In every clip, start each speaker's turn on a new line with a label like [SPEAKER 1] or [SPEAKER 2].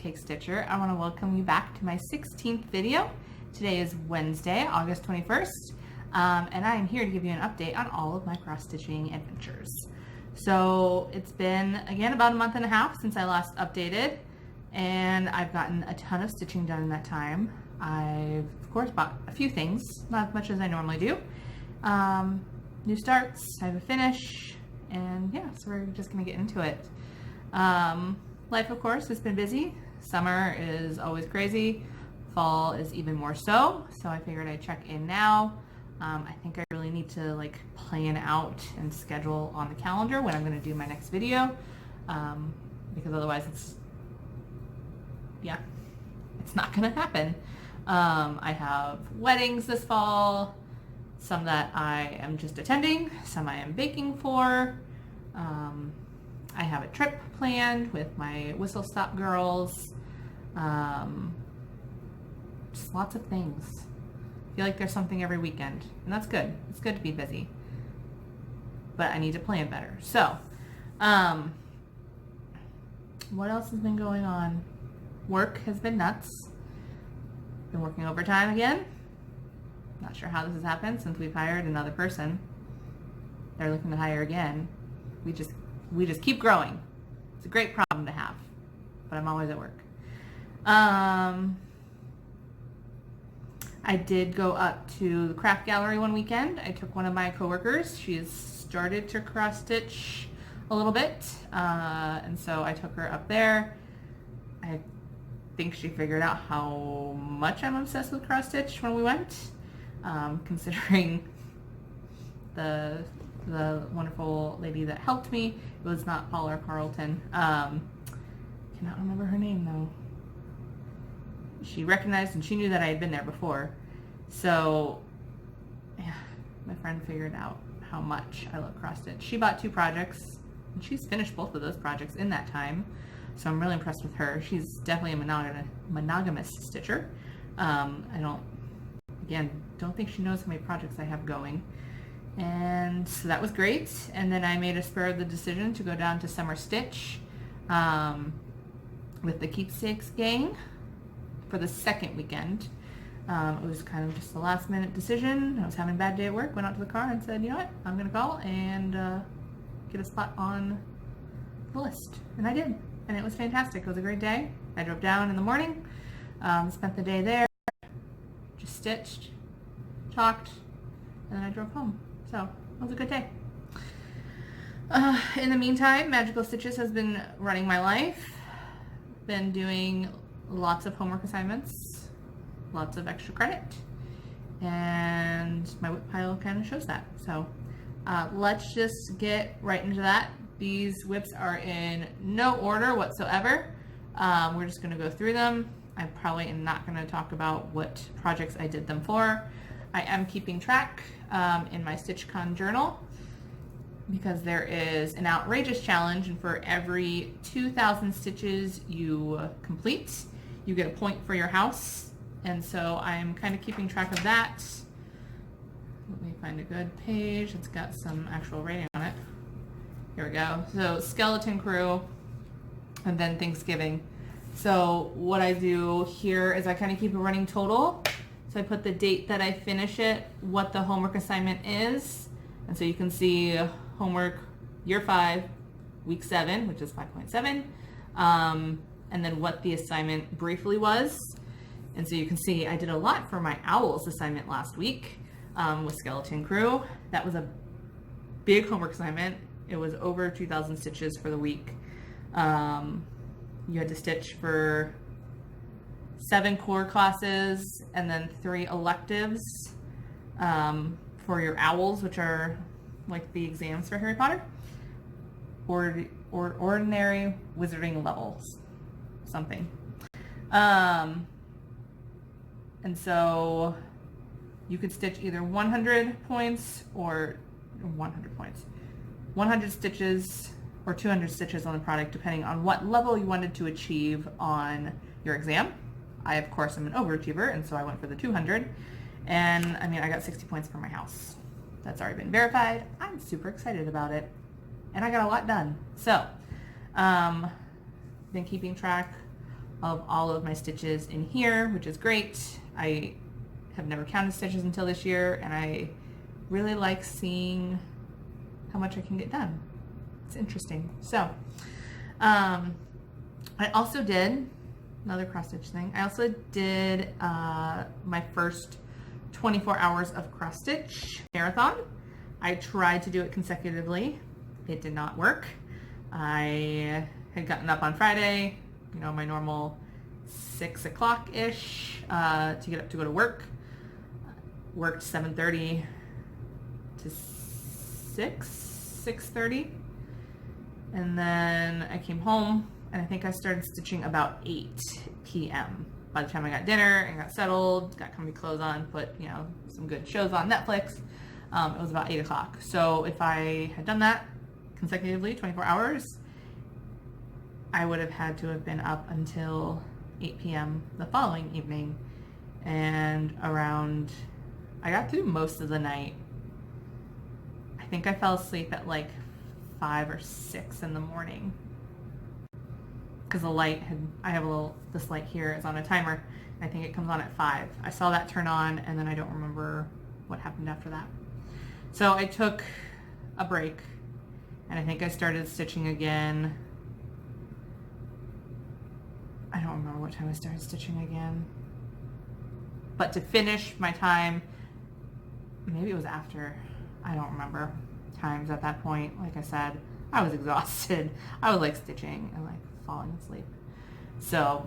[SPEAKER 1] Cupcake Stitcher. I want to welcome you back to my 16th video. Today is Wednesday, August 21st, and I am here to give you an update on all of my cross-stitching adventures. So it's been, again, about a month and a half since I last updated, and I've gotten a ton of stitching done in that time. I've, of course, bought a few things, not as much as I normally do. New starts, I have a finish, and yeah, so we're just going to get into it. Life, of course, has been busy. Summer is always crazy. Fall is even more so. So I figured I'd check in now. I think I really need to plan out and schedule on the calendar when I'm going to do my next video, because otherwise it's not going to happen. I have weddings this fall, some that I am just attending, some I am baking for. I have a trip planned with my Whistle Stop girls. Just lots of things. I feel like there's something every weekend, and that's good. It's good to be busy, but I need to plan better. So, what else has been going on? Work has been nuts. Been working overtime again. Not sure how this has happened since we've hired another person. They're looking to hire again. We just keep growing. It's a great problem to have, but I'm always at work. I did go up to the craft gallery one weekend. I took one of my coworkers. She's started to cross stitch a little bit, and so I took her up there. I think she figured out how much I'm obsessed with cross stitch when we went, considering the wonderful lady that helped me. It was not Paula Carlton. Cannot remember her name though. She recognized and she knew that I had been there before. So yeah, my friend figured out how much I love cross stitch. She bought 2 projects and she's finished both of those projects in that time. So I'm really impressed with her. She's definitely a monogamous stitcher. I don't think she knows how many projects I have going. And so that was great. And then I made a spur of the decision to go down to Summer Stitch with the Keepsakes gang for the second weekend. It was kind of just a last minute decision. I was having a bad day at work, went out to the car and said, you know what, I'm going to call and get a spot on the list. And I did. And it was fantastic. It was a great day. I drove down in the morning, spent the day there, just stitched, talked, and then I drove home. So it was a good day. In the meantime, Magical Stitches has been running my life. Been doing lots of homework assignments, lots of extra credit, and my whip pile kind of shows that. So let's just get right into that. These whips are in no order whatsoever. We're just going to go through them. I probably am not going to talk about what projects I did them for. I am keeping track in my StitchCon journal because there is an outrageous challenge, and for every 2,000 stitches you complete, you get a point for your house. And so I'm kind of keeping track of that. Let me find a good page that's got some actual rating on it. Here we go. So Skeleton Crew, and then Thanksgiving. So what I do here is I kind of keep a running total. So I put the date that I finish it, what the homework assignment is, and so you can see homework year 5, week 7, which is 5.7, and then what the assignment briefly was. And so you can see I did a lot for my Owls assignment last week with Skeleton Crew. That was a big homework assignment. It was over 2,000 stitches for the week. You had to stitch for 7 core classes and then 3 electives for your Owls, which are like the exams for Harry Potter, or ordinary wizarding levels, something. And so you could stitch either 100 points or 100 stitches or 200 stitches on the product, depending on what level you wanted to achieve on your exam. I, of course, am an overachiever, and so I went for the 200. And I mean, I got 60 points for my house. That's already been verified. I'm super excited about it. And I got a lot done. So, been keeping track of all of my stitches in here, which is great. I have never counted stitches until this year, and I really like seeing how much I can get done. It's interesting. So I also did another cross stitch thing. I also did my first 24 hours of cross stitch marathon. I tried to do it consecutively. It did not work. I had gotten up on Friday, you know, my normal 6 o'clock-ish to get up to go to work. Worked 7:30 to 6:30. And then I came home and I think I started stitching about 8 p.m. By the time I got dinner and got settled, got comfy clothes on, put, you know, some good shows on Netflix, it was about 8 o'clock. So if I had done that consecutively, 24 hours, I would have had to have been up until 8 p.m. the following evening. And around, I got through most of the night. I think I fell asleep at like 5 or 6 in the morning. Because the light I have this light here is on a timer. And I think it comes on at 5. I saw that turn on and then I don't remember what happened after that. So I took a break and I think I started stitching again. I don't remember what time I started stitching again. But to finish my time, maybe it was after, I don't remember times at that point. Like I said, I was exhausted. I was like stitching and like falling asleep. So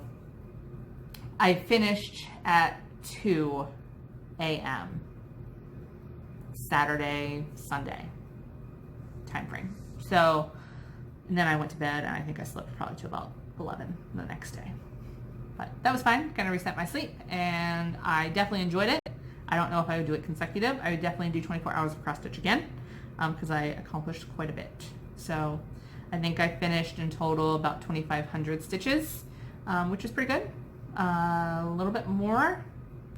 [SPEAKER 1] I finished at 2 a.m. Saturday, Sunday time frame. So, and then I went to bed and I think I slept probably to about 11 the next day. But that was fine. Kind of reset my sleep and I definitely enjoyed it. I don't know if I would do it consecutive. I would definitely do 24 hours of cross stitch again because I accomplished quite a bit. So I think I finished in total about 2,500 stitches, which is pretty good. A little bit more,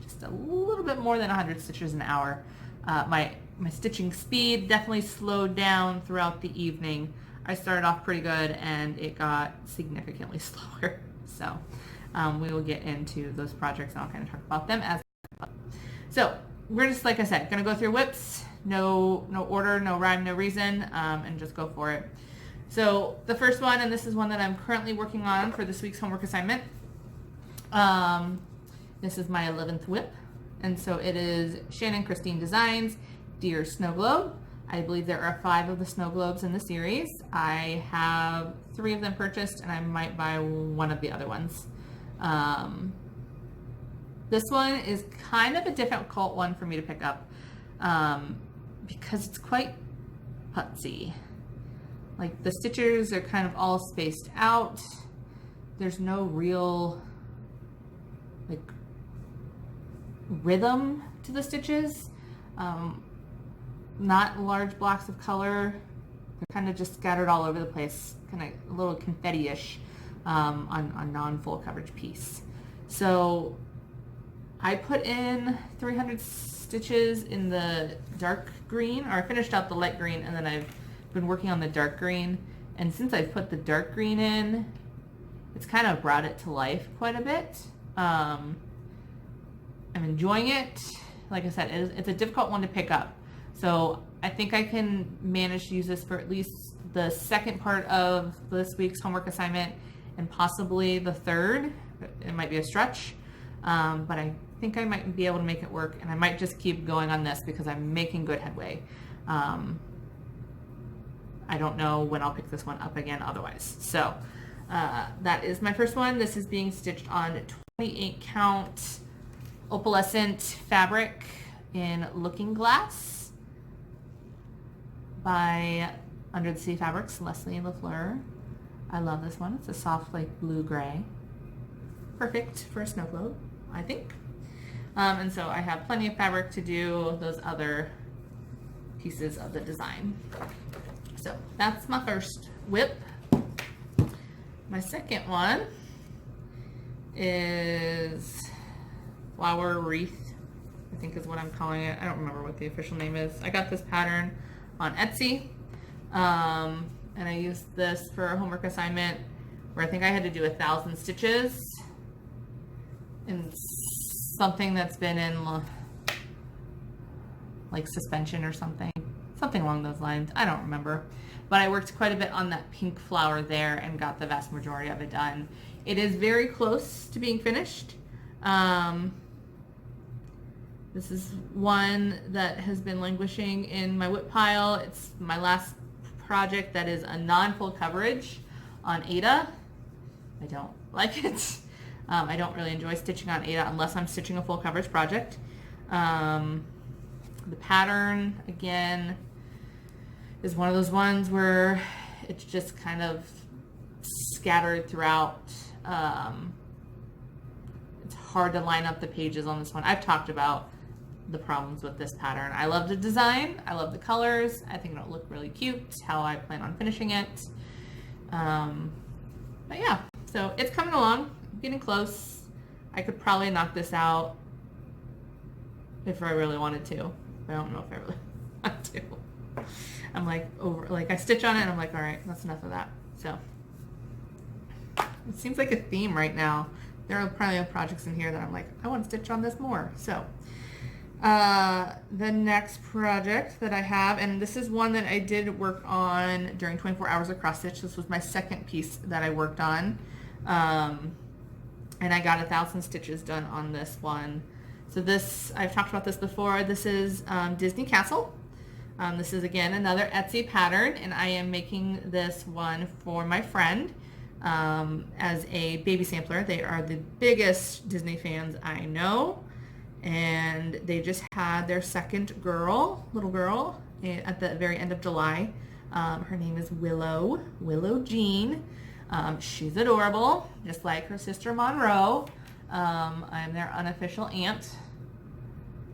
[SPEAKER 1] just a little bit more than 100 stitches an hour. My stitching speed definitely slowed down throughout the evening. I started off pretty good and it got significantly slower. So we will get into those projects and I'll kind of talk about them as well. So we're just, like I said, going to go through whips, no order, no rhyme, no reason, and just go for it. So the first one, and this is one that I'm currently working on for this week's homework assignment. This is my 11th whip. And so it is Shannon Christine Designs, Dear Snow Globe. I believe there are 5 of the snow globes in the series. I have 3 of them purchased and I might buy one of the other ones. This one is kind of a difficult one for me to pick up because it's quite putsy. Like the stitches are kind of all spaced out. There's no real like rhythm to the stitches. Not large blocks of color. They're kind of just scattered all over the place, kind of a little confetti-ish on non-full coverage piece. So I put in 300 stitches in the dark green, or I finished out the light green and then I've been working on the dark green. And since I've put the dark green in, it's kind of brought it to life quite a bit. I'm enjoying it. Like I said, it's a difficult one to pick up. So I think I can manage to use this for at least the second part of this week's homework assignment and possibly the third. It might be a stretch, but I think I might be able to make it work, and I might just keep going on this because I'm making good headway. I don't know when I'll pick this one up again otherwise. So that is my first one. This is being stitched on 28 count opalescent fabric in Looking Glass by Under the Sea Fabrics, Leslie LaFleur. I love this one. It's a soft like blue-gray. Perfect for a snow globe, I think. And so I have plenty of fabric to do those other pieces of the design. So that's my first whip. My second one is Flower Wreath, I think is what I'm calling it. I don't remember what the official name is. I got this pattern on Etsy, and I used this for a homework assignment where I think I had to do 1,000 stitches in something that's been in like suspension or something along those lines. I don't remember, but I worked quite a bit on that pink flower there and got the vast majority of it done. It is very close to being finished. This is one that has been languishing in my whip pile. It's my last project that is a non-full coverage on Ada. I don't like it. I don't really enjoy stitching on Ada unless I'm stitching a full coverage project. The pattern, again, is one of those ones where it's just kind of scattered throughout. It's hard to line up the pages on this one. I've talked about the problems with this pattern. I love the design. I love the colors. I think it'll look really cute, how I plan on finishing it. But yeah, so it's coming along, getting close. I could probably knock this out if I really wanted to. I don't know if I really want to. I'm like I stitch on it and I'm like, all right, that's enough of that. So it seems like a theme right now. There are probably projects in here that I'm like, I want to stitch on this more. So the next project that I have, and this is one that I did work on during 24 hours of cross stitch. This was my second piece that I worked on. And I got 1,000 stitches done on this one. So this, I've talked about this before. This is Disney Castle. This is again another Etsy pattern, and I am making this one for my friend as a baby sampler. They are the biggest Disney fans I know, and they just had their second little girl, at the very end of July. Her name is Willow Jean. She's adorable, just like her sister Monroe. I'm their unofficial aunt.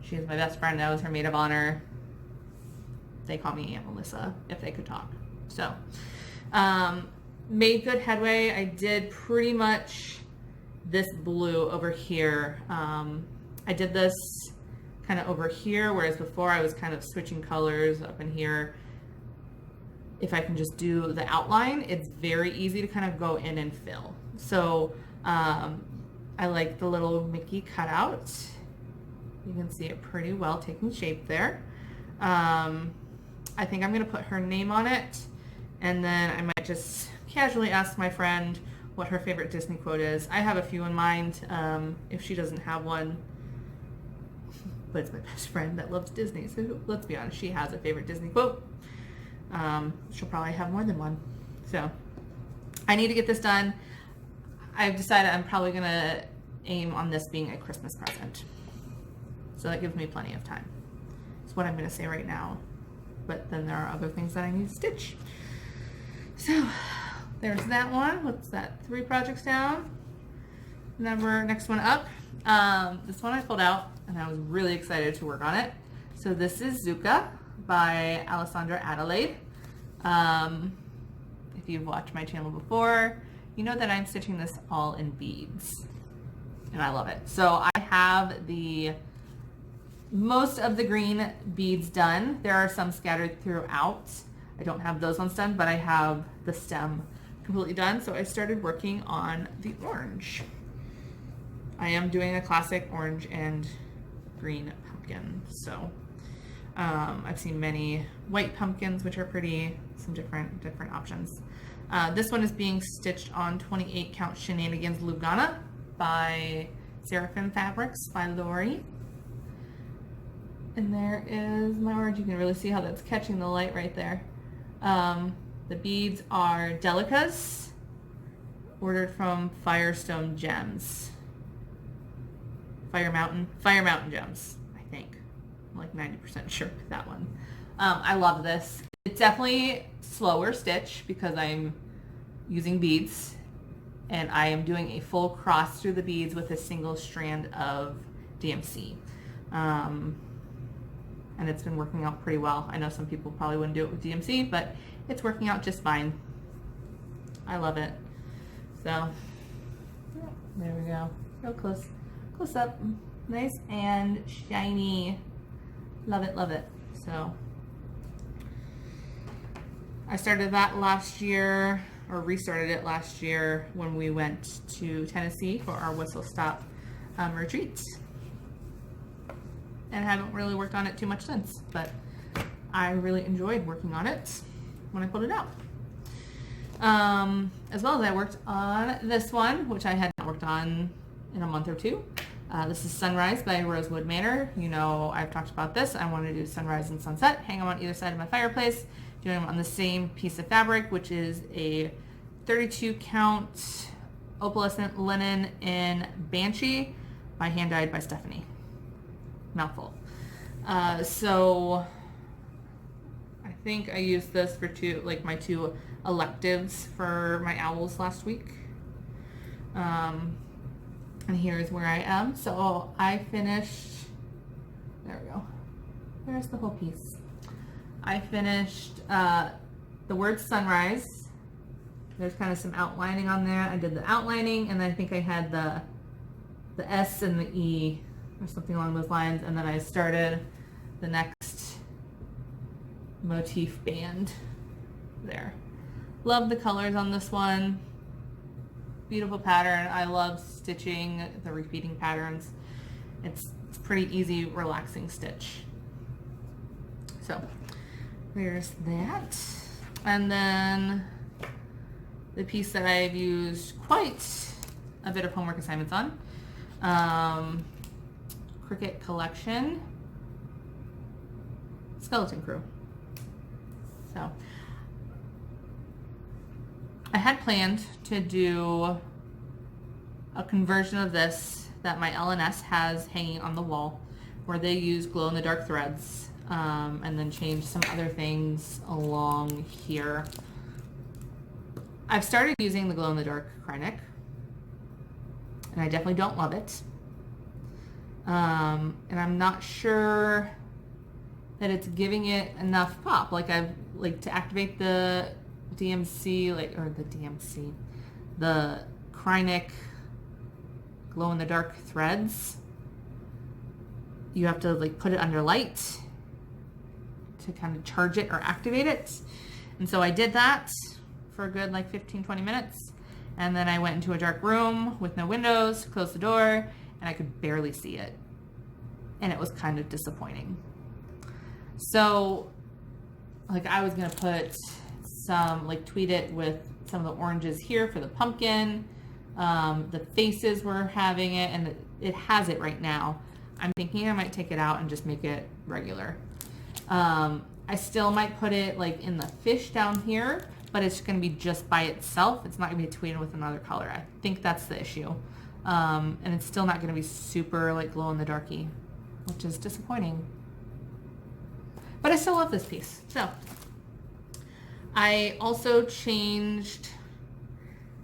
[SPEAKER 1] She is my best friend. I was her maid of honor. They call me Aunt Melissa if they could talk. So, made good headway. I did pretty much this blue over here. I did this kind of over here, whereas before I was kind of switching colors up in here. If I can just do the outline, it's very easy to kind of go in and fill. So, I like the little Mickey cutout. You can see it pretty well taking shape there. I think I'm going to put her name on it, and then I might just casually ask my friend what her favorite Disney quote is. I have a few in mind, if she doesn't have one, but it's my best friend that loves Disney, so let's be honest, she has a favorite Disney quote. She'll probably have more than one. So I need to get this done. I've decided I'm probably going to aim on this being a Christmas present. So that gives me plenty of time. That's what I'm going to say right now. But then there are other things that I need to stitch. So there's that one. What's that? 3 projects down. Next one up. This one I pulled out and I was really excited to work on it. So this is Zuka by Alessandra Adelaide. If you've watched my channel before, you know that I'm stitching this all in beads, and I love it. So I have most of the green beads done. There are some scattered throughout. I don't have those ones done, but I have the stem completely done. So I started working on the orange. I am doing a classic orange and green pumpkin. So I've seen many white pumpkins, which are pretty, some different options. This one is being stitched on 28 count Shenanigans Lugana by Seraphim Fabrics by Lori. And there is my orange. You can really see how that's catching the light right there. The beads are Delicas, ordered from Firestone Gems. Fire Mountain Gems, I think. I'm like 90% sure with that one. I love this. It's definitely slower stitch because I'm using beads, and I am doing a full cross through the beads with a single strand of DMC. And it's been working out pretty well. I know some people probably wouldn't do it with DMC, but it's working out just fine. I love it. So there we go. Real close up. Nice and shiny. Love it, love it. So I started that last year, or restarted it last year when we went to Tennessee for our whistle stop retreat. And haven't really worked on it too much since, but I really enjoyed working on it when I pulled it out. As well as I worked on this one, which I had not worked on in a month or two. This is Sunrise by Rosewood Manor. You know, I've talked about this. I want to do sunrise and sunset, hang them on either side of my fireplace, doing them on the same piece of fabric, which is a 32 count opalescent linen in Banshee by Hand Dyed by Stephanie. Mouthful. So I think I used this for my two electives for my owls last week. And here's where I am. So I finished, there we go. There's the whole piece. I finished the word sunrise. There's kind of some outlining on there. I did the outlining, and then I think I had the S and the E or something along those lines, and then I started the next motif band there. Love the colors on this one. Beautiful pattern. I love stitching the repeating patterns. It's pretty easy, relaxing stitch. So there's that. And then the piece that I've used quite a bit of homework assignments on, Cricket Collection, Skeleton Crew. So I had planned to do a conversion of this that my LNS has hanging on the wall, where they use glow-in-the-dark threads, and then change some other things along here. I've started using the glow-in-the-dark Krynic, and I definitely don't love it. And I'm not sure that it's giving it enough pop. To activate the DMC, the Krynic glow-in-the-dark threads, you have to put it under light to kind of charge it or activate it. And so I did that for a good 15-20 minutes, and then I went into a dark room with no windows, closed the door, and I could barely see it, and it was kind of disappointing. So I was gonna put some, tweet it with some of the oranges here for the pumpkin. The faces were having it, and it has it right now. I'm thinking I might take it out and just make it regular. I still might put it in the fish down here, but it's going to be just by itself. It's not going to be tweeted with another color. I think that's the issue. And it's still not going to be super glow in the darky, which is disappointing. But I still love this piece. So I also changed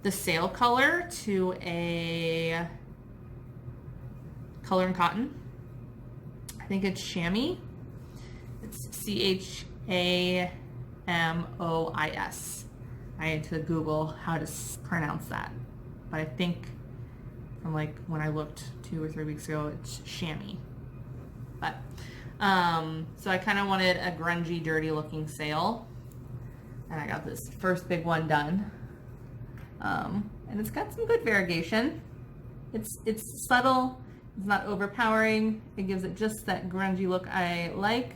[SPEAKER 1] the sail color to a color and cotton. I think it's chamois. It's CHAMOIS. I had to Google how to pronounce that, but I think from when I looked 2 or 3 weeks ago, it's chamois. But so I kind of wanted a grungy, dirty looking sail, and I got this first big one done. And it's got some good variegation. It's subtle. It's not overpowering. It gives it just that grungy look I like.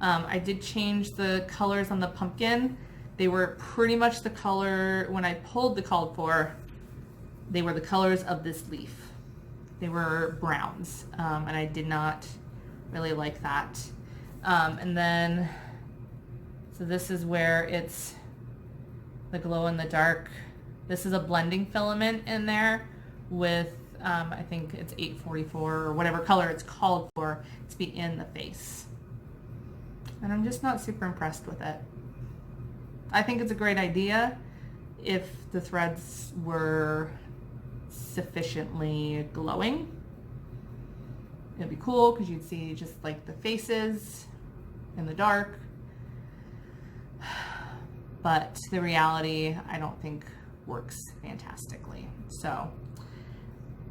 [SPEAKER 1] I did change the colors on the pumpkin. They were pretty much the color when I pulled the called for. They were the colors of this leaf. They were browns, and I did not really like that. And then, so this is where it's the glow in the dark. This is a blending filament in there with, I think it's 844 or whatever color it's called for to be in the face. And I'm just not super impressed with it. I think it's a great idea if the threads were sufficiently glowing. It'd be cool because you'd see just the faces in the dark. But the reality, I don't think works fantastically. So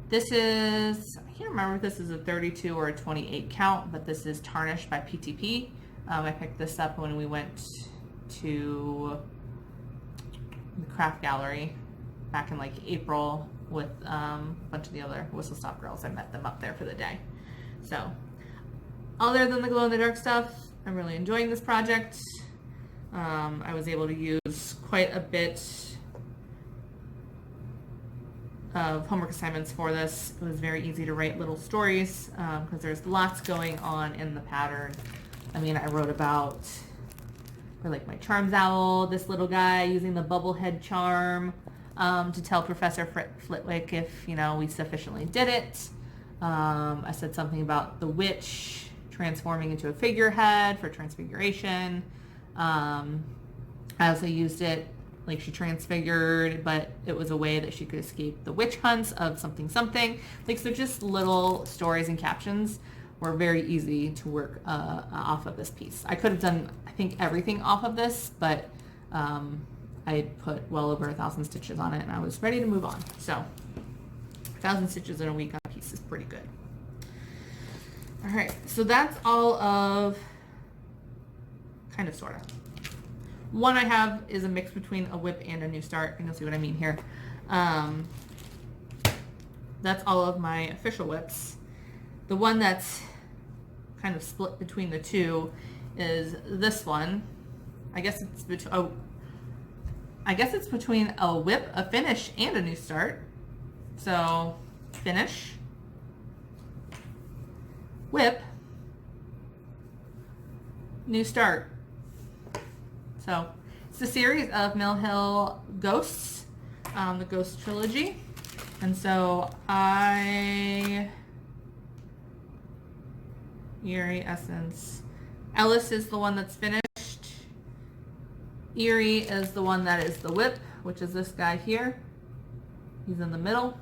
[SPEAKER 1] this is, I can't remember if this is a 32 or a 28 count, but this is Tarnished by PTP. I picked this up when we went to the craft gallery back in April with a bunch of the other Whistle Stop girls. I met them up there for the day. So other than the glow-in-the-dark stuff, I'm really enjoying this project. I was able to use quite a bit of homework assignments for this. It was very easy to write little stories because there's lots going on in the pattern. I mean, I wrote about, for like my Charms Owl, this little guy using the bubblehead charm to tell Professor Flitwick if, you know, we sufficiently did it. I said something about the witch transforming into a figurehead for transfiguration. I also used it like she transfigured, but it was a way that she could escape the witch hunts of something something. Like, so just little stories and captions were very easy to work off of this piece. I could have done, I think, everything off of this, but I had put well over 1,000 stitches on it and I was ready to move on. So 1,000 stitches in a week on a piece is pretty good. All right, so that's all of, kind of, sort of. One I have is a mix between a whip and a new start, and you'll see what I mean here. That's all of my official whips. The one that's kind of split between the two is this one. I guess it's between a whip, a finish, and a new start. So finish, whip, new start. So it's a series of Mill Hill Ghosts, the Ghost Trilogy. And so Eerie Essence. Ellis is the one that's finished. Eerie is the one that is the whip, which is this guy here. He's in the middle.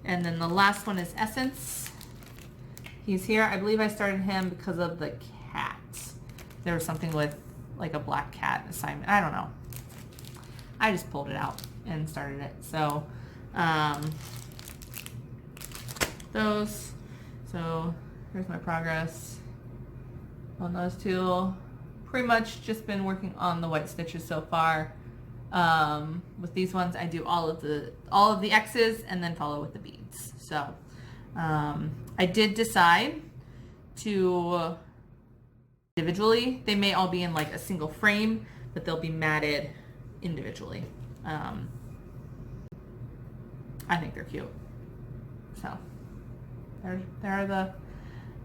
[SPEAKER 1] And then the last one is Essence. He's here. I believe I started him because of the cat. There was something with like a black cat assignment. I don't know. I just pulled it out and started it. So those. So here's my progress on those two. Pretty much just been working on the white stitches so far. With these ones, I do all of the X's and then follow with the beads. So I did decide to individually. They may all be in like a single frame, but they'll be matted individually. I think they're cute. So there are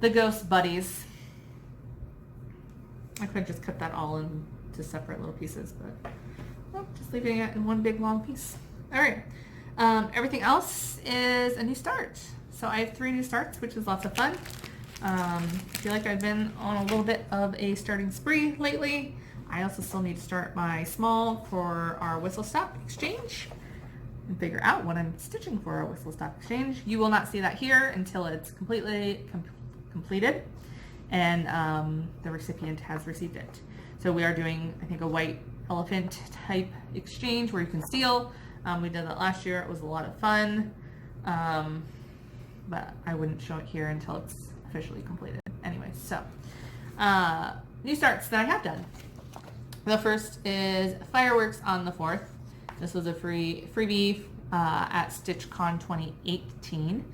[SPEAKER 1] the ghost buddies. I could just cut that all into separate little pieces, but just leaving it in one big long piece. All right. Everything else is a new start. So I have 3 new starts, which is lots of fun. I feel like I've been on a little bit of a starting spree lately. I also still need to start my small for our Whistle Stop exchange and figure out what I'm stitching for our Whistle Stop exchange. You will not see that here until it's completely completed and the recipient has received it. So we are doing, I think, a white elephant type exchange where you can steal. We did that last year. It was a lot of fun, but I wouldn't show it here until it's officially completed. Anyway, so new starts that I have done. The first is Fireworks on the 4th. This was a freebie at StitchCon 2018.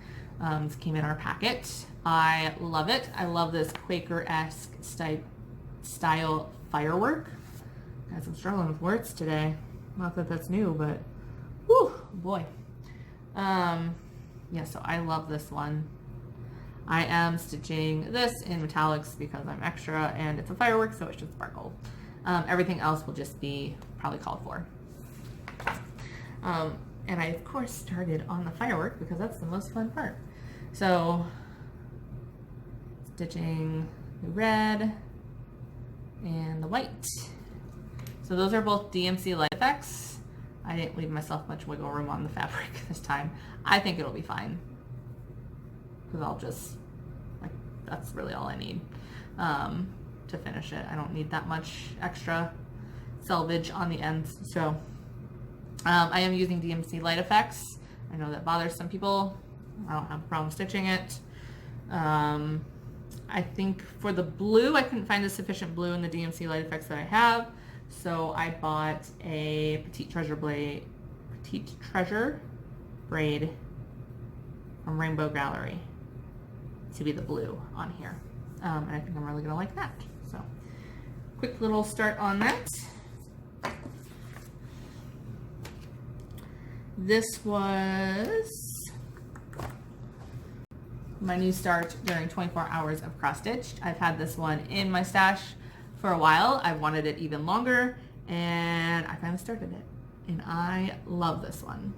[SPEAKER 1] This came in our packet. I love it. I love this Quaker-esque style firework. Guys, I'm struggling with words today. Not that that's new, but whew, boy. Yeah, so I love this one. I am stitching this in metallics because I'm extra and it's a firework, so it should sparkle. Everything else will just be probably called for. And I, of course, started on the firework because that's the most fun part. So, stitching the red and the white. So those are both DMC light effects. I didn't leave myself much wiggle room on the fabric this time. I think it'll be fine. Because I'll just, like, that's really all I need to finish it. I don't need that much extra selvage on the ends. So I am using DMC light effects. I know that bothers some people. I don't have a problem stitching it. I think for the blue, I couldn't find the sufficient blue in the DMC light effects that I have. So I bought a Petite Treasure braid from Rainbow Gallery to be the blue on here. And I think I'm really gonna like that. So quick little start on that. This was my new start during 24 hours of cross stitched. I've had this one in my stash for a while. I wanted it even longer and I finally started it. And I love this one.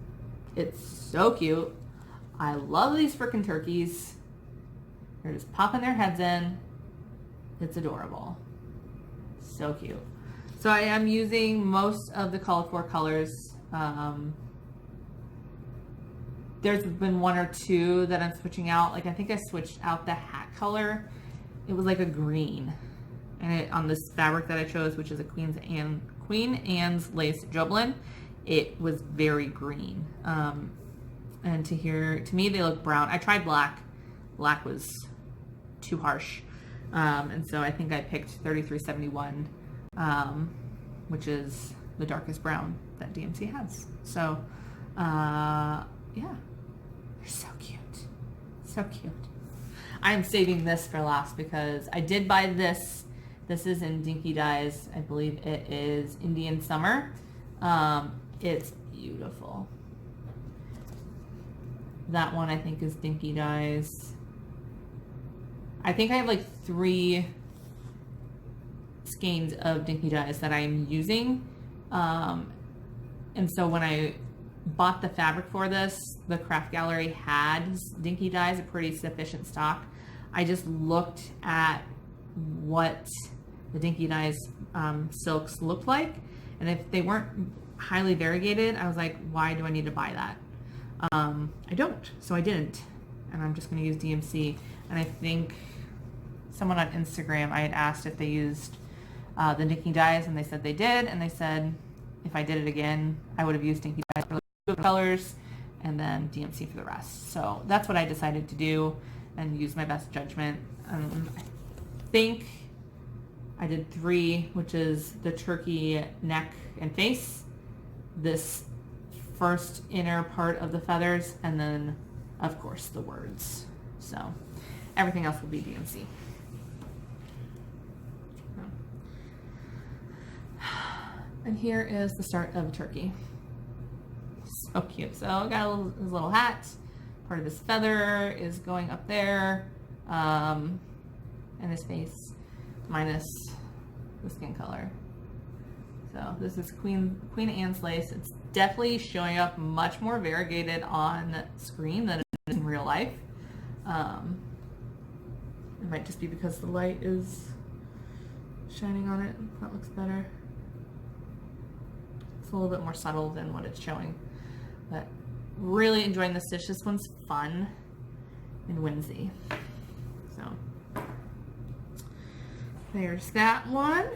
[SPEAKER 1] It's so cute. I love these frickin' turkeys. They're just popping their heads in. It's adorable. So cute. So I am using most of the Call for colors. There's been one or two that I'm switching out. Like I think I switched out the hat color. It was like a green. And on this fabric that I chose, which is a Queen Anne's lace Joblin, it was very green. And to me they look brown. I tried black. Black was too harsh. And so I think I picked 3371, which is the darkest brown that DMC has. So, yeah, they're so cute. So cute. I am saving this for last because I did buy this. This is in Dinky Dyes. I believe it is Indian Summer. It's beautiful. That one I think is Dinky Dyes. I think I have like 3 skeins of Dinky Dyes that I'm using. And so when I bought the fabric for this, the Craft Gallery had Dinky Dyes, a pretty sufficient stock. I just looked at what the Dinky Dyes silks looked like, and if they weren't highly variegated, I was like, why do I need to buy that? I don't, so I didn't, and I'm just going to use DMC. And I think someone on Instagram, I had asked if they used the Dinky Dyes, and they said they did, and they said if I did it again, I would have used Dinky Dyes for the colors and then DMC for the rest. So that's what I decided to do and use my best judgment. I think I did 3, which is the turkey neck and face, this first inner part of the feathers, and then of course the words. So everything else will be DMC. And here is the start of a turkey. So cute. So I got his little hat. Part of his feather is going up there, and his face, minus the skin color. So this is Queen Anne's lace. It's definitely showing up much more variegated on screen than it is in real life. It might just be because the light is shining on it. That looks better. It's a little bit more subtle than what it's showing, but really enjoying the stitch. This one's fun and whimsy. So there's that one.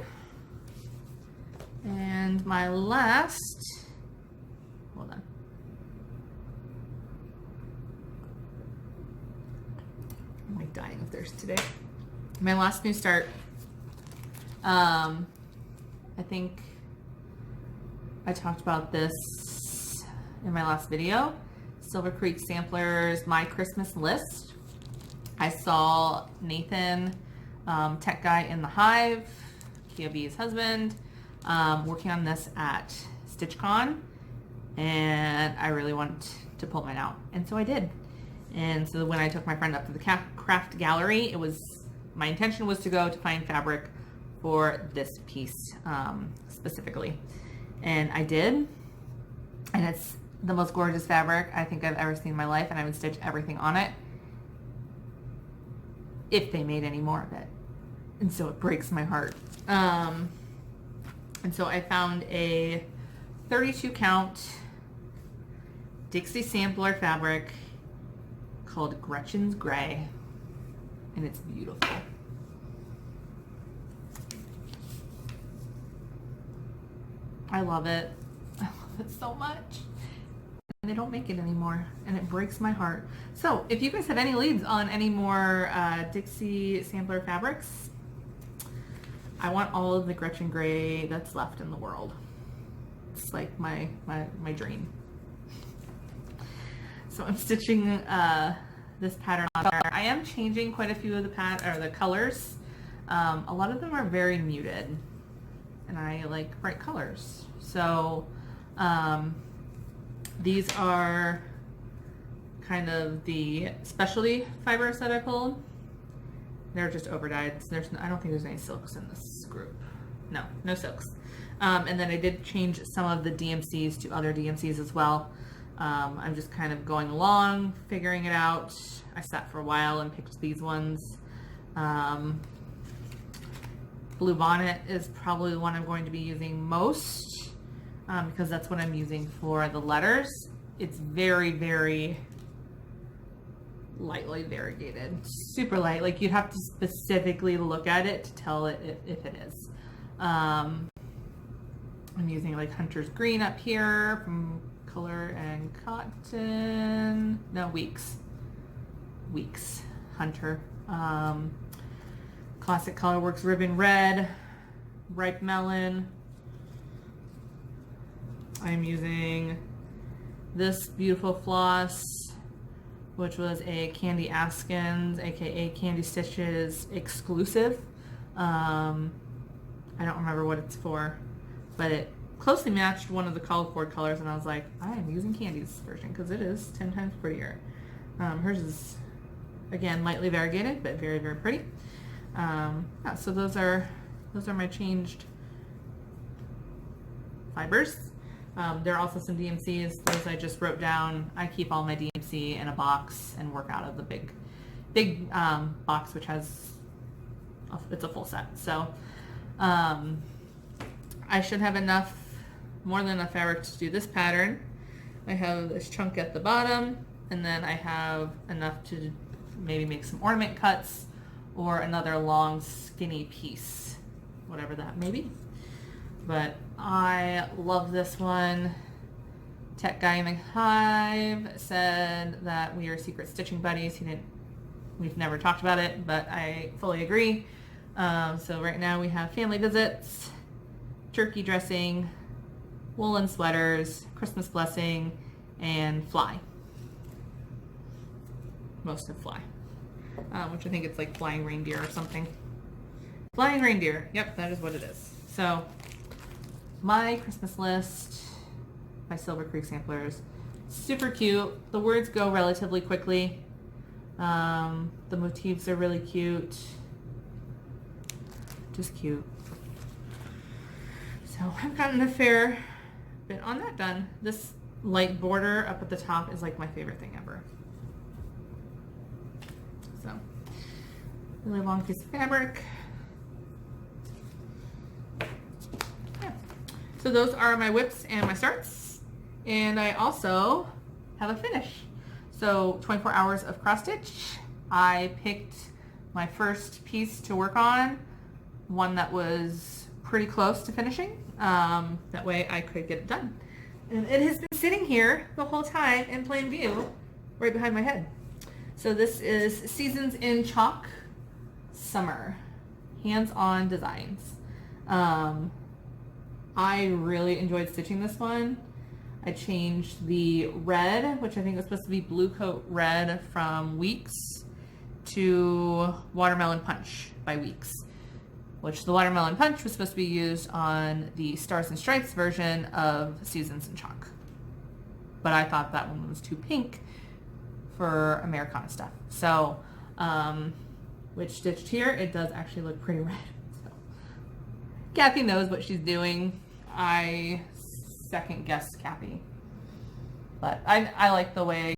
[SPEAKER 1] And my last, hold on. I'm like dying of thirst today. My last new start, I think I talked about this in my last video. Silver Creek Samplers, My Christmas List. I saw Nathan, tech guy in the Hive, Kia B's husband, working on this at StitchCon, and I really wanted to pull mine out, and so I did. And so when I took my friend up to the Craft Gallery, my intention was to go to find fabric for this piece specifically, and I did, and it's the most gorgeous fabric I think I've ever seen in my life, and I would stitch everything on it if they made any more of it, and so it breaks my heart. And so I found a 32 count Dixie sampler fabric called Gretchen's Gray, and it's beautiful. I love it. I love it so much. And they don't make it anymore, and it breaks my heart. So if you guys have any leads on any more Dixie sampler fabrics, I want all of the Gretchen Gray that's left in the world. It's like my dream. So I'm stitching this pattern on there. I am changing quite a few of the colors. A lot of them are very muted, and I like bright colors. So these are kind of the specialty fibers that I pulled. They're just overdyed. I don't think there's any silks in this group. No silks. And then I did change some of the DMCs to other DMCs as well. I'm just kind of going along, figuring it out. I sat for a while and picked these ones. Blue Bonnet is probably the one I'm going to be using most because that's what I'm using for the letters. It's very, very lightly variegated, super light. Like you'd have to specifically look at it to tell it if it is. I'm using like Hunter's Green up here from Color and Cotton. No, Weeks. Hunter. Classic Colorworks Ribbon Red, Ripe Melon. I'm using this beautiful floss, which was a Candy Askins, aka Candy Stitches exclusive. I don't remember what it's for, but it closely matched one of the Colorcord colors, and I was like, I am using Candy's version because it is 10 times prettier. Hers is, again, lightly variegated, but very, very pretty. Yeah, so those are my changed fibers. There are also some DMCs. Those I just wrote down. I keep all my DMC in a box and work out of the big box, which has it's a full set. So I should have more than enough fabric to do this pattern. I have this chunk at the bottom, and then I have enough to maybe make some ornament cuts or another long skinny piece, whatever that may be. But I love this one. Tech guy in the hive said that we are secret stitching buddies. We've never talked about it, but I fully agree. So right now we have family visits, turkey dressing, woolen sweaters, Christmas blessing, and fly. Most of fly, which I think it's like flying reindeer or something. Flying reindeer, yep, that is what it is. So my Christmas list by Silver Creek Samplers, super cute. The words go relatively quickly. The motifs are really cute. Just cute. So I've gotten a fair bit on that done. This light border up at the top is like my favorite thing ever. So, really long piece of fabric. Yeah. So those are my whips and my starts. And I also have a finish. So 24 hours of cross stitch. I picked my first piece to work on, one that was pretty close to finishing. That way I could get it done. And it has been sitting here the whole time in plain view, right behind my head. So this is Seasons in Chalk Summer, hands-on designs. I really enjoyed stitching this one. I changed the red, which I think was supposed to be Blue Coat Red from Weeks, to Watermelon Punch by Weeks, which the Watermelon Punch was supposed to be used on the Stars and Stripes version of Seasons in Chalk. But I thought that one was too pink for Americana stuff. So, which stitched here, it does actually look pretty red. So, Kathy knows what she's doing. I second guessed Kathy. But I like the way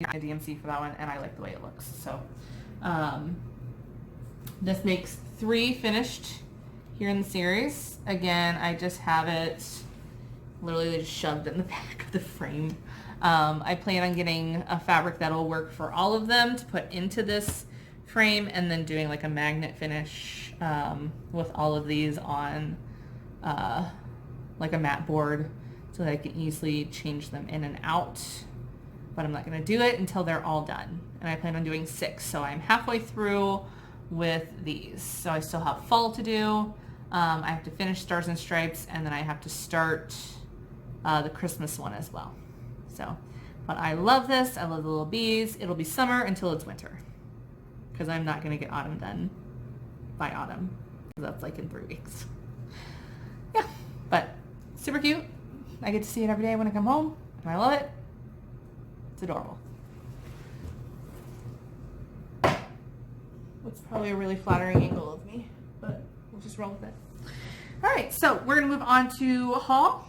[SPEAKER 1] I DMC for that one, and I like the way it looks. So, this makes 3 finished here in the series. Again, I just have it literally just shoved in the back of the frame. I plan on getting a fabric that'll work for all of them to put into this frame, and then doing like a magnet finish with all of these on like a mat board so that I can easily change them in and out. But I'm not going to do it until they're all done. And I plan on doing 6. So I'm halfway through with these. So I still have fall to do. I have to finish Stars and Stripes, and then I have to start the Christmas one as well. So But I love this. I love the little bees. It'll be summer until it's winter. Because I'm not going to get autumn done by autumn. That's like in 3 weeks. Yeah, but super cute. I get to see it every day when I come home. And I love it. It's adorable. It's probably a really flattering angle of me, but we'll just roll with it. All right, so we're going to move on to haul.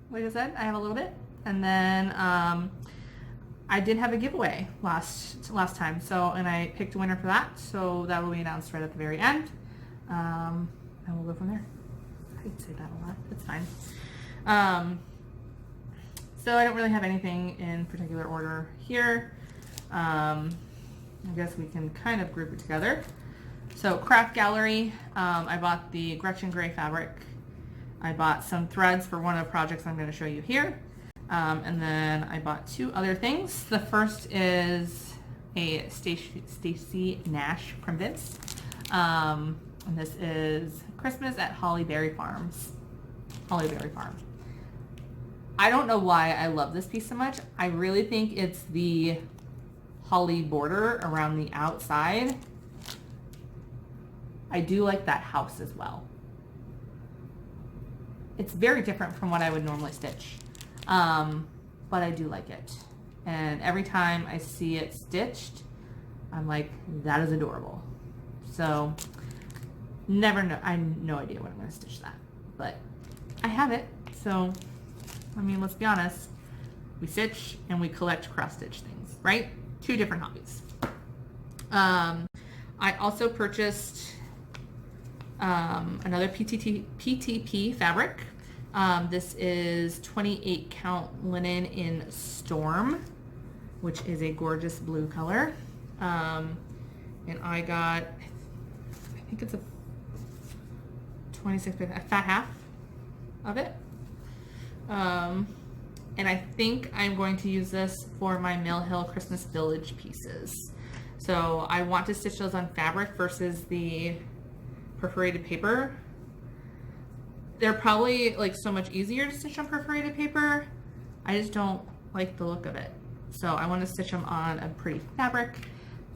[SPEAKER 1] Like I said, I have a little bit. And then I did have a giveaway last time, and I picked a winner for that, so that will be announced right at the very end, and we'll go from there. I could say that a lot. It's fine. So I don't really have anything in particular order here. I guess we can kind of group it together. So Craft Gallery, I bought the Gretchen Gray fabric. I bought some threads for one of the projects I'm going to show you here. And then I bought 2 other things. The first is a Stacy Nash Primvence. And this is Christmas at Halle Berry Farm. I don't know why I love this piece so much. I really think it's the holly border around the outside. I do like that house as well. It's very different from what I would normally stitch. But I do like it. And every time I see it stitched, I'm like, that is adorable. So, never know. I have no idea when I'm going to stitch that. But I have it. So, I mean, let's be honest. We stitch and we collect cross-stitch things, right? 2 different hobbies. I also purchased another PTP fabric. This is 28 count linen in Storm, which is a gorgeous blue color. And I got, I think it's a 26, a fat half of it. And I think I'm going to use this for my Mill Hill Christmas Village pieces. So I want to stitch those on fabric versus the perforated paper. They're probably like so much easier to stitch on perforated paper. I just don't like the look of it. So I want to stitch them on a pretty fabric,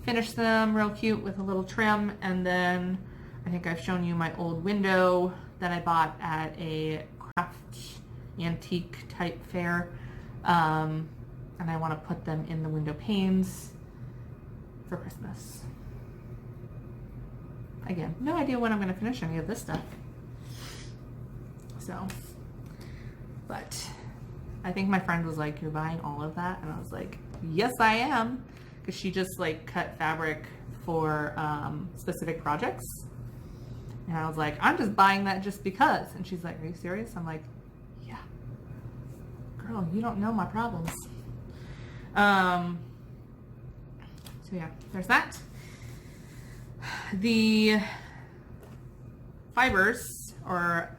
[SPEAKER 1] finish them real cute with a little trim, and then I think I've shown you my old window that I bought at a craft antique type fair. And I want to put them in the window panes for Christmas. Again, no idea when I'm going to finish any of this stuff. So, but I think my friend was like, "You're buying all of that?" And I was like, "Yes, I am." Because she just like cut fabric for specific projects. And I was like, "I'm just buying that just because." And she's like, "Are you serious?" I'm like, "Yeah. Girl, you don't know my problems." So yeah, there's that. The fibers or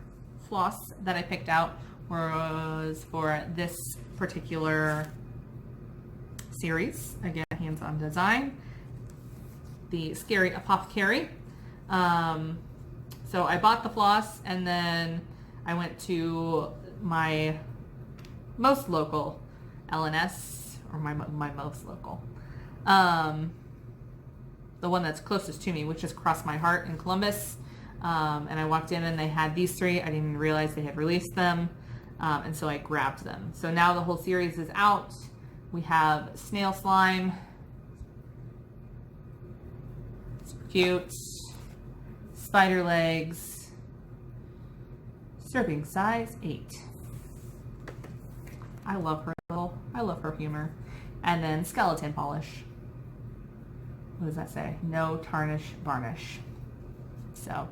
[SPEAKER 1] floss that I picked out was for this particular series. Again, hands-on design. The Scary Apothecary. So I bought the floss and then I went to my most local LNS, or my most local. The one that's closest to me, which is Cross My Heart in Columbus. And I walked in and they had these 3. I didn't even realize they had released them. And so I grabbed them. So now the whole series is out. We have Snail Slime. Super cute. Spider Legs. Serving size 8. I love her humor. And then Skeleton Polish. What does that say? No tarnish, varnish. So,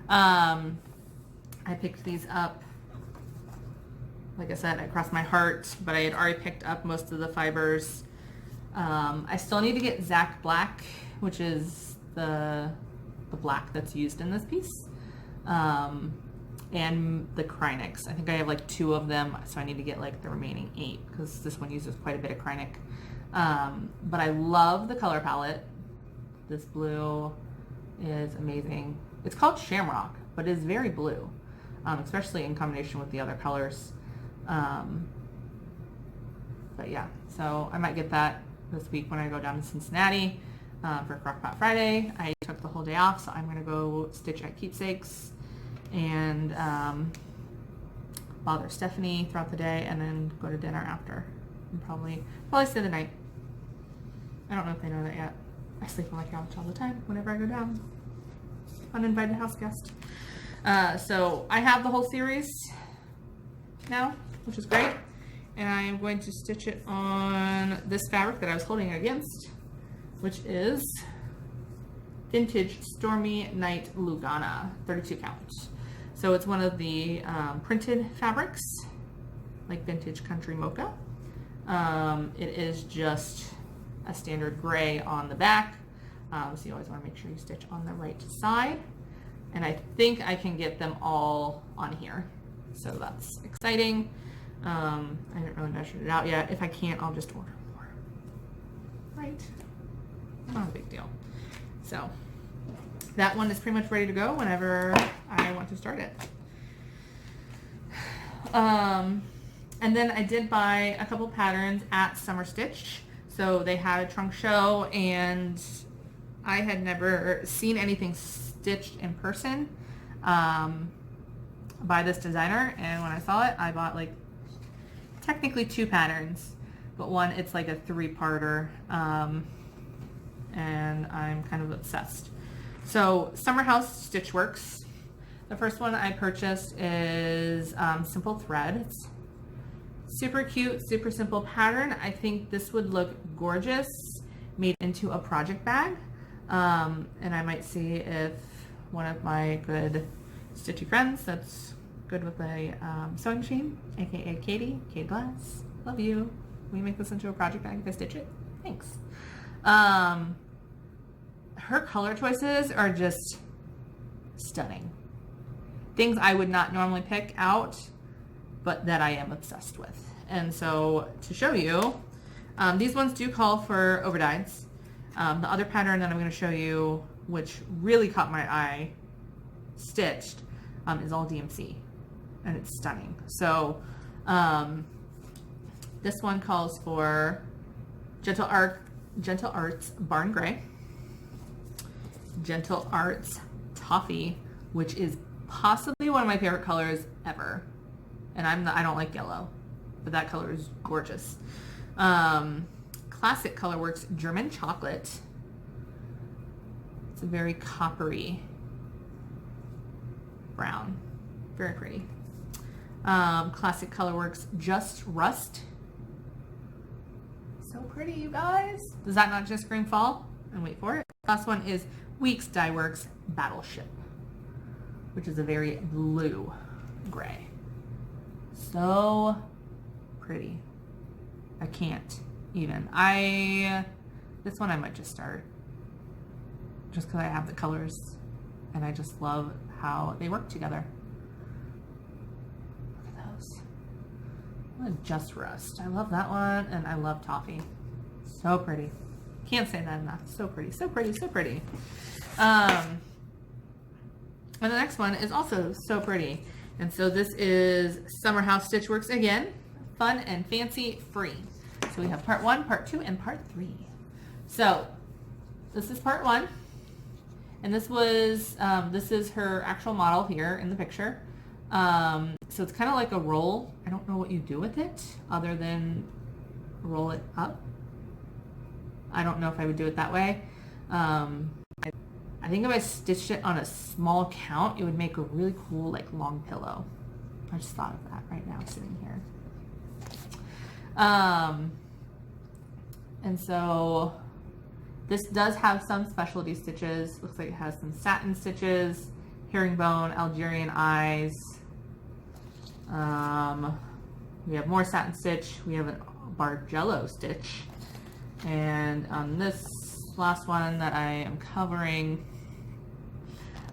[SPEAKER 1] I picked these up, like I said, at Cross My Heart, but I had already picked up most of the fibers. I still need to get Zac Black, which is the black that's used in this piece, and the Krynics. I think I have like 2 of them, so I need to get like the remaining 8 because this one uses quite a bit of Krynic. But I love the color palette. This blue is amazing. It's called Shamrock, but it's very blue, especially in combination with the other colors. But yeah, so I might get that this week when I go down to Cincinnati for Crockpot Friday. I took the whole day off, so I'm going to go stitch at Keepsakes and bother Stephanie throughout the day, and then go to dinner after, and probably stay the night. I don't know if they know that yet. I sleep on my couch all the time whenever I go down. Uninvited house guest. So I have the whole series now, which is great, and I am going to stitch it on this fabric that I was holding it against, which is Vintage Stormy Night Lugana 32 count. So it's one of the printed fabrics, like Vintage Country Mocha. It is just a standard gray on the back, so you always want to make sure you stitch on the right side. And I think I can get them all on here, so that's exciting. I haven't really measured it out yet. If I can't, I'll just order more. Right? Not a big deal. So that one is pretty much ready to go whenever I want to start it. And then I did buy a couple patterns at Summer Stitch. So they had a trunk show, and I had never seen anything stitched in person by this designer. And when I saw it, I bought like technically 2 patterns, but one, it's like a 3-parter, and I'm kind of obsessed. So Summer House Stitchworks. The first one I purchased is Simple Thread. It's super cute, super simple pattern. I think this would look gorgeous made into a project bag. And I might see if one of my good stitchy friends that's good with a sewing machine, aka Katie, Kate Glass, love you. Will you make this into a project bag if I stitch it? Thanks. Her color choices are just stunning. Things I would not normally pick out, but that I am obsessed with. And so to show you, these ones do call for overdyes. The other pattern that I'm going to show you, which really caught my eye stitched, is all DMC, and it's stunning. So this one calls for Gentle Arts Barn Gray, Gentle Arts Toffee, which is possibly one of my favorite colors ever. And I don't like yellow, but that color is gorgeous. Classic Colorworks German Chocolate. It's a very coppery brown. Very pretty. Classic Colorworks Just Rust. So pretty, you guys. Does that not just scream fall? And wait for it. Last one is Weeks Dye Works Battleship, which is a very blue gray. So pretty. I can't even. This one I might just start, just because I have the colors and I just love how they work together. Look at those. Just Rust. I love that one, and I love Toffee. So pretty. Can't say that enough. So pretty, so pretty, so pretty. And the next one is also so pretty. And so this is Summer House Stitchworks again. Fun and fancy free. So we have part 1, part 2, and part 3. So this is part 1. And this was, this is her actual model here in the picture. So it's kind of like a roll. I don't know what you do with it other than roll it up. I don't know if I would do it that way. I think if I stitched it on a small count, it would make a really cool, like, long pillow. I just thought of that right now sitting here. And so this does have some specialty stitches. Looks like it has some satin stitches, herringbone, Algerian eyes. We have more satin stitch. We have a Bargello stitch. And on this last one that I am covering,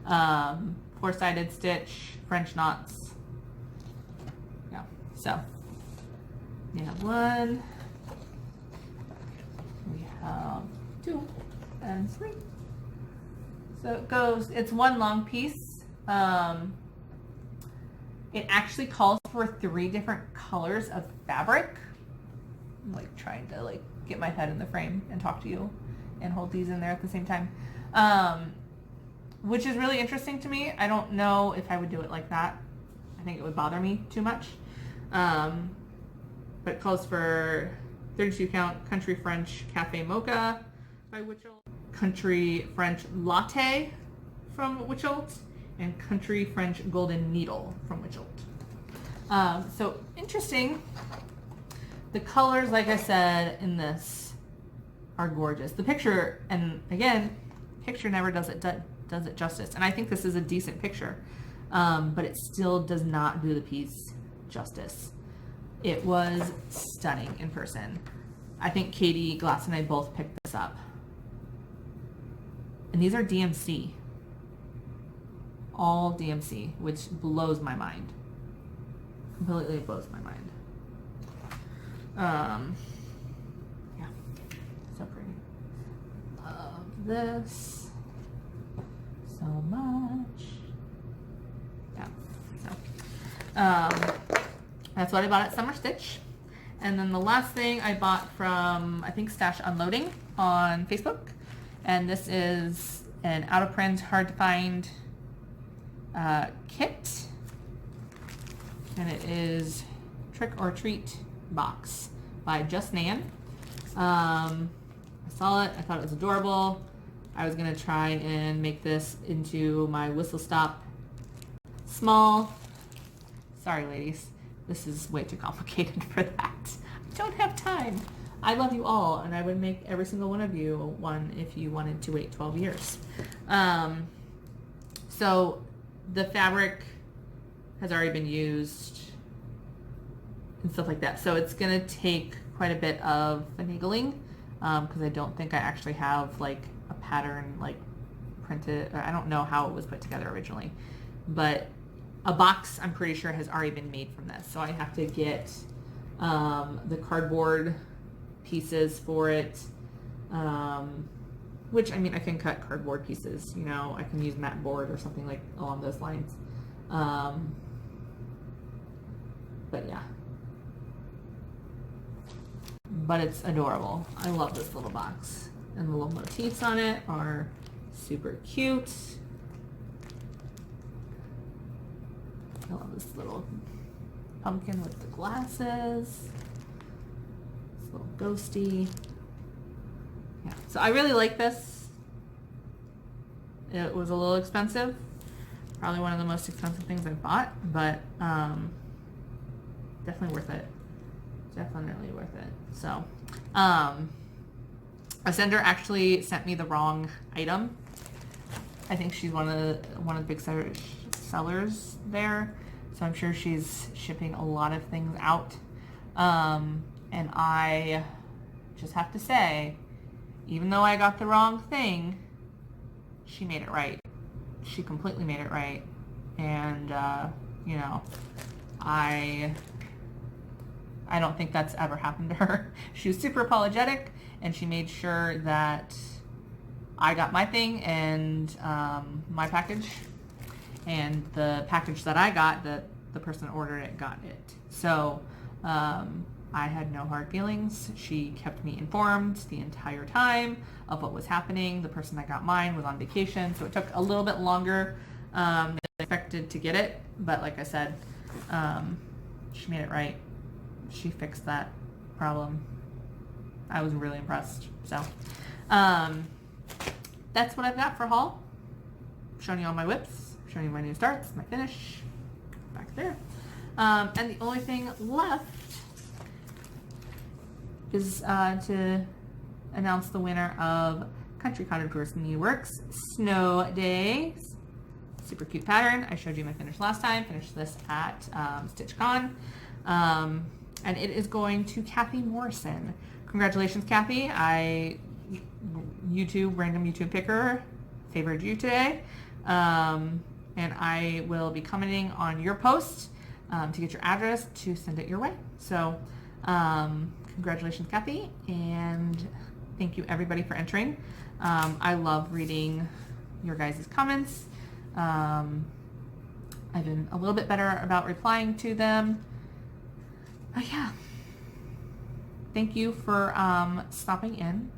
[SPEAKER 1] 4-sided stitch, French knots. Yeah, so we have 1, we have 2, and 3. So it goes, it's one long piece. It actually calls for 3 different colors of fabric. I'm like trying to like get my head in the frame and talk to you and hold these in there at the same time. Which is really interesting to me. I don't know if I would do it like that. I think it would bother me too much. But it calls for 32 count Country French Cafe Mocha by Witchelt, Country French Latte from Witchelt, and Country French Golden Needle from Witchelt. So interesting. The colors, like I said, in this are gorgeous. The picture, and again, picture never does it justice. And I think this is a decent picture, but it still does not do the piece justice. It was stunning in person. I think Katie Glass and I both picked this up. And these are DMC. All DMC, which blows my mind. Completely blows my mind. Yeah, so pretty. Love this so much. Yeah, so that's what I bought at Summer Stitch. And then the last thing I bought from, I think, Stash Unloading on Facebook. And this is an out of print, hard to find kit. And it is Trick or Treat Box by Just Nan. I saw it, I thought it was adorable. I was gonna try and make this into my Whistle Stop small. Sorry ladies, this is way too complicated for that. I don't have time. I love you all, and I would make every single one of you one if you wanted to wait 12 years. So the fabric has already been used and stuff like that. So it's gonna take quite a bit of finagling, because I don't think I actually have like a pattern like printed. I don't know how it was put together originally, but a box I'm pretty sure has already been made from this. So I have to get the cardboard pieces for it, which I mean I can cut cardboard pieces, you know, I can use mat board or something like along those lines, but yeah, but it's adorable. I love this little box, and the little motifs on it are super cute. I love this little pumpkin with the glasses. This little ghosty. Yeah, so I really like this. It was a little expensive. Probably one of the most expensive things I bought, but definitely worth it. Definitely worth it. So, Alessandra actually sent me the wrong item. I think she's one of the big sellers there, so I'm sure she's shipping a lot of things out. And I just have to say, even though I got the wrong thing, she made it right. She completely made it right. And you know, I don't think that's ever happened to her. She was super apologetic, and she made sure that I got my thing and my package, and the package that I got, that the person that ordered it got it. So I had no hard feelings. She kept me informed the entire time of what was happening. The person that got mine was on vacation, so it took a little bit longer than I expected to get it. But like I said, she made it right. She fixed that problem. I was really impressed. So that's what I've got for haul. Showing you all my whips, showing you my new starts, my finish, back there. And the only thing left is to announce the winner of Country Cottageworks New Works Snow Days. Super cute pattern. I showed you my finish last time. Finished this at StitchCon. And it is going to Kathy Morrison. Congratulations, Kathy. Random YouTube picker, favored you today. And I will be commenting on your post to get your address to send it your way. So congratulations, Kathy, and thank you everybody for entering. I love reading your guys' comments. I've been a little bit better about replying to them. But yeah, thank you for stopping in,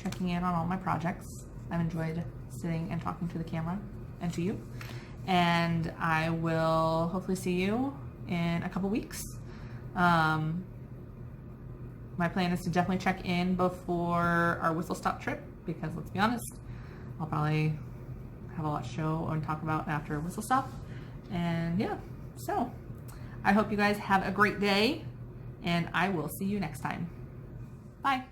[SPEAKER 1] checking in on all my projects. I've enjoyed sitting and talking to the camera and to you. And I will hopefully see you in a couple weeks. My plan is to definitely check in before our whistle stop trip, because let's be honest, I'll probably have a lot to show and talk about after whistle stop. And yeah, so I hope you guys have a great day, and I will see you next time. Bye.